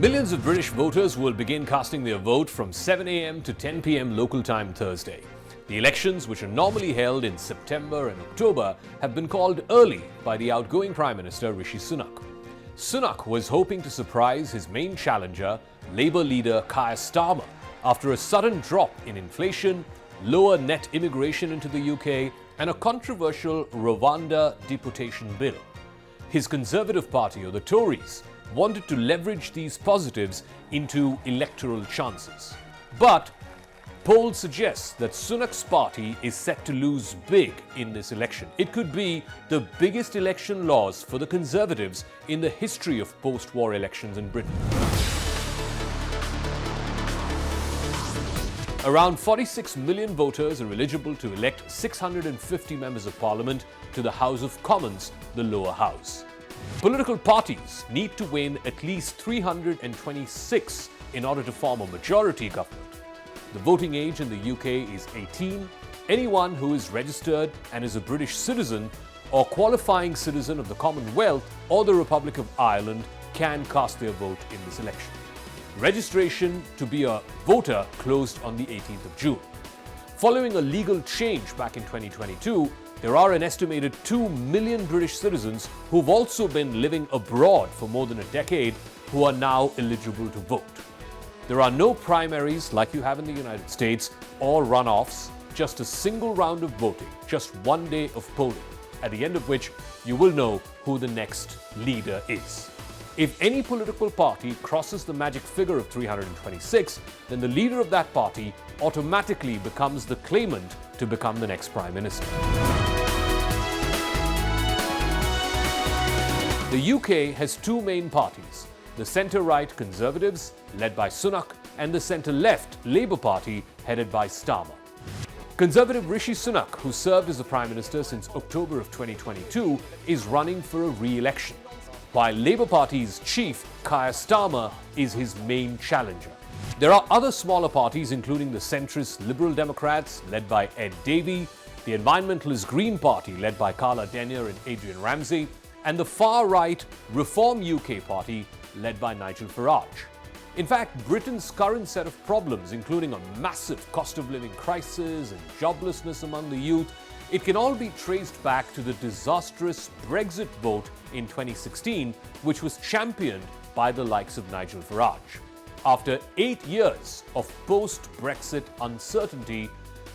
Millions of British voters will begin casting their vote from 7 a.m. to 10 p.m. local time Thursday. The elections, which are normally held in September and October, have been called early by the outgoing Prime Minister Rishi Sunak. Sunak was hoping to surprise his main challenger, Labour leader Keir Starmer, after a sudden drop in inflation, lower net immigration into the UK, and a controversial Rwanda deportation bill. His Conservative Party, or the Tories, wanted to leverage these positives into electoral chances. But polls suggest that Sunak's party is set to lose big in this election. It could be the biggest election loss for the Conservatives in the history of post-war elections in Britain. Around 46 million voters are eligible to elect 650 members of Parliament to the House of Commons, the lower house. Political parties need to win at least 326 in order to form a majority government. The voting age in the UK is 18. Anyone who is registered and is a British citizen or qualifying citizen of the Commonwealth or the Republic of Ireland can cast their vote in this election. Registration to be a voter closed on the 18th of June. Following a legal change back in 2022, there are an estimated 2 million British citizens who've also been living abroad for more than a decade who are now eligible to vote. There are no primaries like you have in the United States or runoffs, just a single round of voting, just one day of polling, at the end of which you will know who the next leader is. If any political party crosses the magic figure of 326, then the leader of that party automatically becomes the claimant to become the next Prime Minister. The UK has two main parties, the centre-right Conservatives, led by Sunak, and the centre-left Labour Party, headed by Starmer. Conservative Rishi Sunak, who served as the Prime Minister since October of 2022, is running for a re-election, while Labour Party's chief, Keir Starmer, is his main challenger. There are other smaller parties, including the centrist Liberal Democrats, led by Ed Davey, the environmentalist Green Party, led by Carla Denyer and Adrian Ramsey, and the far-right Reform UK Party, led by Nigel Farage. In fact, Britain's current set of problems, including a massive cost of living crisis and joblessness among the youth, it can all be traced back to the disastrous Brexit vote in 2016, which was championed by the likes of Nigel Farage. After 8 years of post-Brexit uncertainty,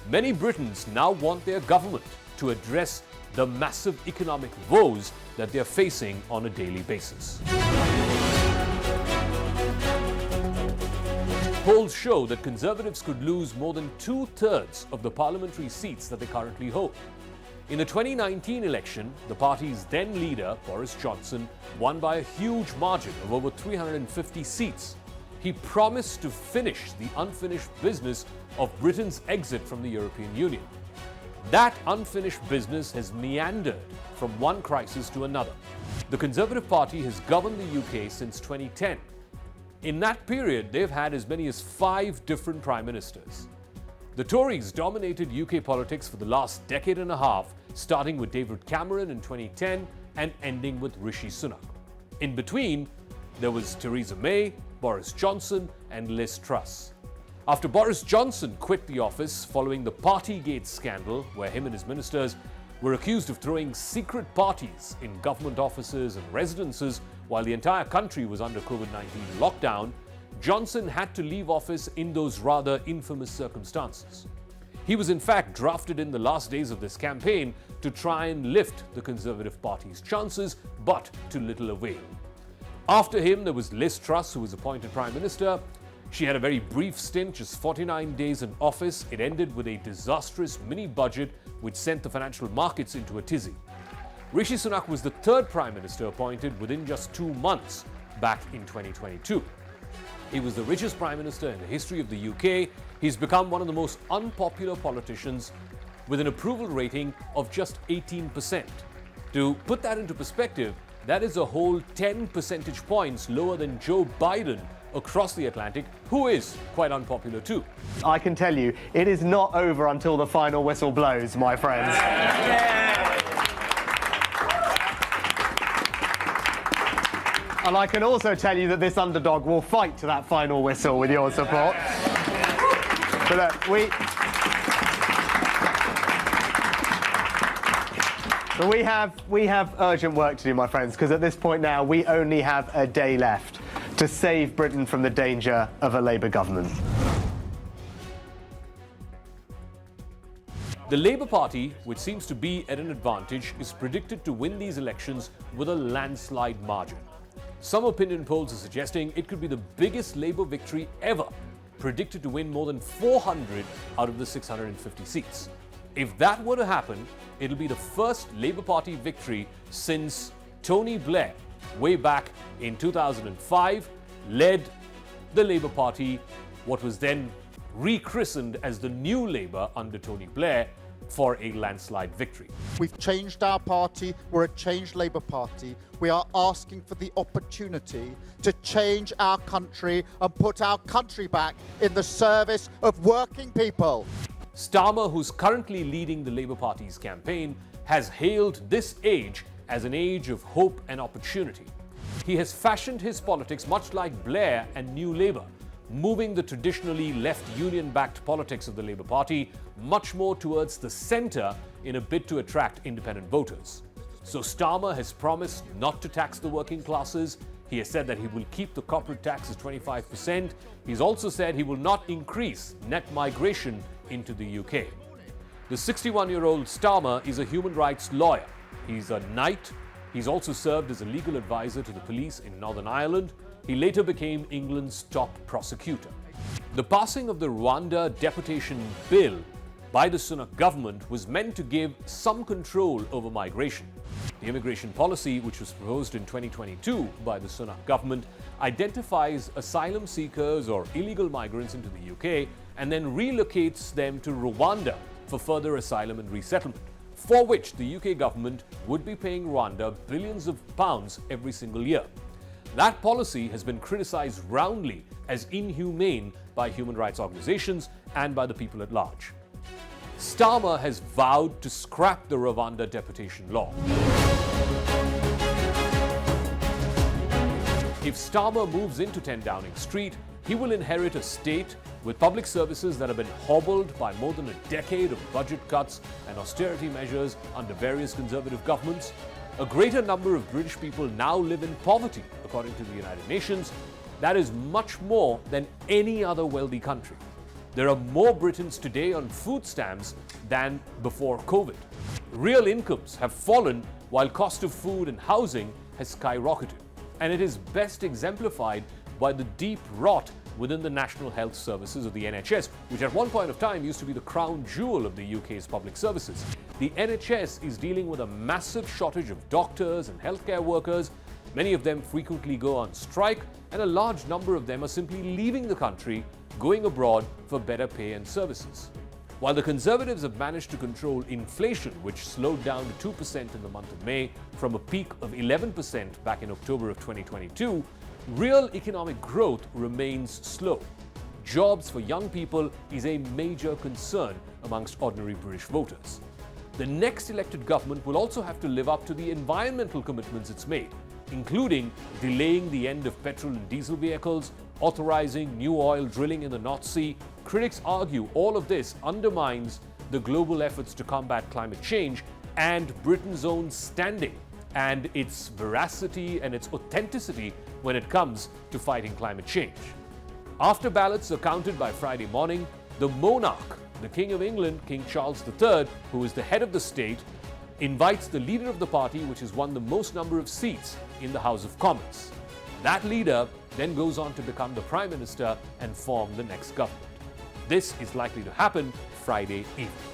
many Britons now want their government to address the massive economic woes that they're facing on a daily basis. Polls show that Conservatives could lose more than 2/3 of the parliamentary seats that they currently hold. In the 2019 election, the party's then leader, Boris Johnson, won by a huge margin of over 350 seats. He promised to finish the unfinished business of Britain's exit from the European Union. That unfinished business has meandered from one crisis to another. The Conservative Party has governed the UK since 2010. In that period, they've had as many as 5 different prime ministers. The Tories dominated UK politics for the last decade and a half, starting with David Cameron in 2010 and ending with Rishi Sunak. In between, there was Theresa May, Boris Johnson, and Liz Truss. After Boris Johnson quit the office following the Partygate scandal, where him and his ministers were accused of throwing secret parties in government offices and residences while the entire country was under COVID-19 lockdown, Johnson had to leave office in those rather infamous circumstances. He was in fact drafted in the last days of this campaign to try and lift the Conservative Party's chances, but to little avail. After him, there was Liz Truss, who was appointed Prime Minister. She had a very brief stint, just 49 days in office. It ended with a disastrous mini-budget which sent the financial markets into a tizzy. Rishi Sunak was the third Prime Minister appointed within just 2 months back in 2022. He was the richest Prime Minister in the history of the UK. He's become one of the most unpopular politicians with an approval rating of just 18%. To put that into perspective, that is a whole 10 percentage points lower than Joe Biden across the Atlantic, who is quite unpopular too. I can tell you, it is not over until the final whistle blows, my friends. And I can also tell you that this underdog will fight to that final whistle with your support. But look, we have urgent work to do, my friends, because at this point now we only have a day left to save Britain from the danger of a Labour government. The Labour Party, which seems to be at an advantage, is predicted to win these elections with a landslide margin. Some opinion polls are suggesting it could be the biggest Labour victory ever, predicted to win more than 400 out of the 650 seats. If that were to happen, it'll be the first Labour Party victory since Tony Blair, way back in 2005, led the Labour Party, what was then rechristened as the New Labour under Tony Blair, for a landslide victory. We've changed our party. We're a changed Labour Party. We are asking for the opportunity to change our country and put our country back in the service of working people. Starmer, who's currently leading the Labour Party's campaign, has hailed this age as an age of hope and opportunity. He has fashioned his politics much like Blair and New Labour, moving the traditionally left union-backed politics of the Labour Party much more towards the centre in a bid to attract independent voters. So Starmer has promised not to tax the working classes. He has said that he will keep the corporate tax at 25%. He's also said he will not increase net migration into the UK. The 61-year-old Starmer is a human rights lawyer. He's a knight. He's also served as a legal advisor to the police in Northern Ireland. He later became England's top prosecutor. The passing of the Rwanda deportation bill by the Sunak government was meant to give some control over migration. The immigration policy, which was proposed in 2022 by the Sunak government, identifies asylum seekers or illegal migrants into the UK and then relocates them to Rwanda for further asylum and resettlement, for which the UK government would be paying Rwanda billions of pounds every single year. That policy has been criticized roundly as inhumane by human rights organizations and by the people at large. Starmer has vowed to scrap the Rwanda deportation law. If Starmer moves into 10 Downing Street, he will inherit a state with public services that have been hobbled by more than a decade of budget cuts and austerity measures under various Conservative governments. A greater number of British people now live in poverty, according to the United Nations. That is much more than any other wealthy country. There are more Britons today on food stamps than before COVID. Real incomes have fallen while cost of food and housing has skyrocketed. And it is best exemplified by the deep rot within the National Health Services, or the NHS, which at one point of time used to be the crown jewel of the UK's public services. The NHS is dealing with a massive shortage of doctors and healthcare workers. Many of them frequently go on strike, and a large number of them are simply leaving the country, going abroad for better pay and services. While the Conservatives have managed to control inflation, which slowed down to 2% in the month of May from a peak of 11% back in October of 2022, real economic growth remains slow. Jobs for young people is a major concern amongst ordinary British voters. The next elected government will also have to live up to the environmental commitments it's made, including delaying the end of petrol and diesel vehicles, authorizing new oil drilling in the North Sea. Critics argue all of this undermines the global efforts to combat climate change and Britain's own standing and its veracity and its authenticity when it comes to fighting climate change. After ballots are counted by Friday morning, the monarch, the King of England, King Charles III, who is the head of the state, invites the leader of the party which has won the most number of seats in the House of Commons. That leader then goes on to become the Prime Minister and form the next government. This is likely to happen Friday evening.